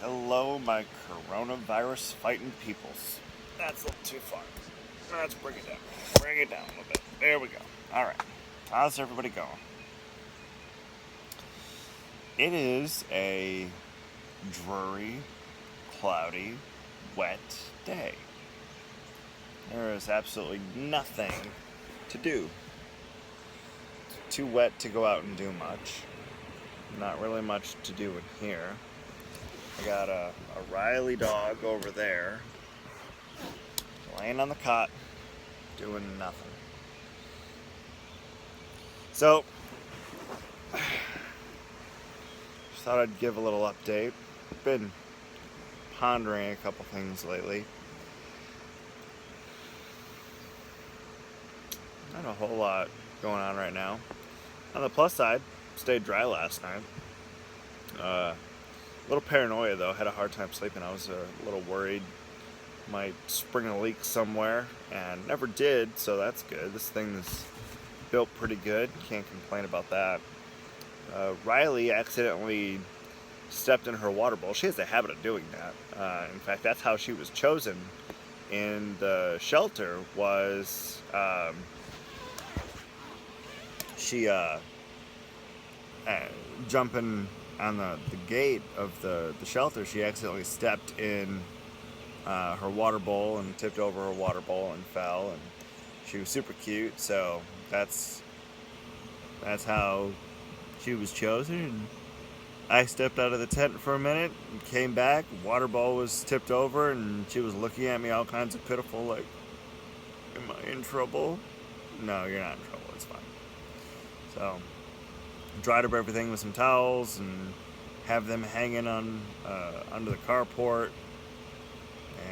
Hello, my coronavirus fighting peoples. That's a little too far. Let's bring it down. Bring it down a little bit. There we go. Alright. How's everybody going? It is a dreary, cloudy, wet day. There is absolutely nothing to do. It's too wet to go out and do much. Not really much to do in here. I got a Riley dog over there, laying on the cot, doing nothing. So, just thought I'd give a little update. Been pondering a couple things lately. Not a whole lot going on right now. On the plus side, stayed dry last night. A little paranoia though, had a hard time sleeping. I was a little worried might spring a leak somewhere, and never did, so that's good. This thing is built pretty good, can't complain about that. Riley accidentally stepped in her water bowl. She has a habit of doing that. In fact, that's how she was chosen in the shelter, was she jumping on the gate of the shelter. She accidentally stepped in her water bowl and tipped over her water bowl and fell, and she was super cute, so that's how she was chosen. And I stepped out of the tent for a minute and came back. Water bowl was tipped over and she was looking at me all kinds of pitiful, like, am I in trouble? No, you're not in trouble, it's fine. So dried up everything with some towels and have them hanging on under the carport,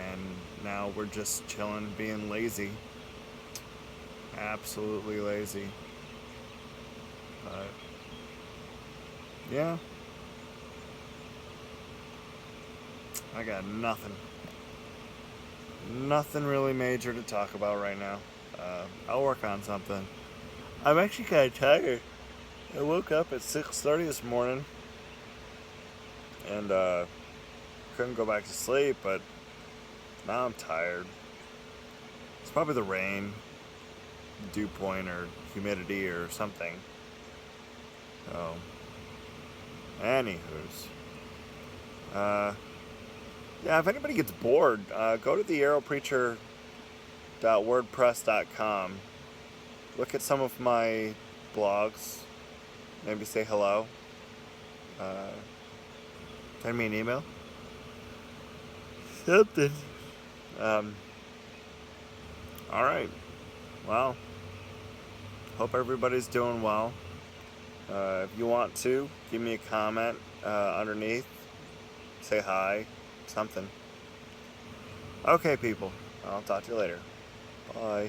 and now we're just chilling, being lazy. Absolutely lazy. But yeah, I got nothing really major to talk about right now. I'll work on something. I'm actually kind of tired. I woke up at 6:30 this morning and couldn't go back to sleep, but now I'm tired. It's probably the rain, dew point, or humidity or something. So, anywho's. Yeah, if anybody gets bored, go to thearrowpreacher.wordpress.com. Look at some of my blogs. Maybe say hello. Send me an email. Something. Alright. Well, hope everybody's doing well. If you want to, give me a comment underneath. Say hi. Something. Okay, people. I'll talk to you later. Bye.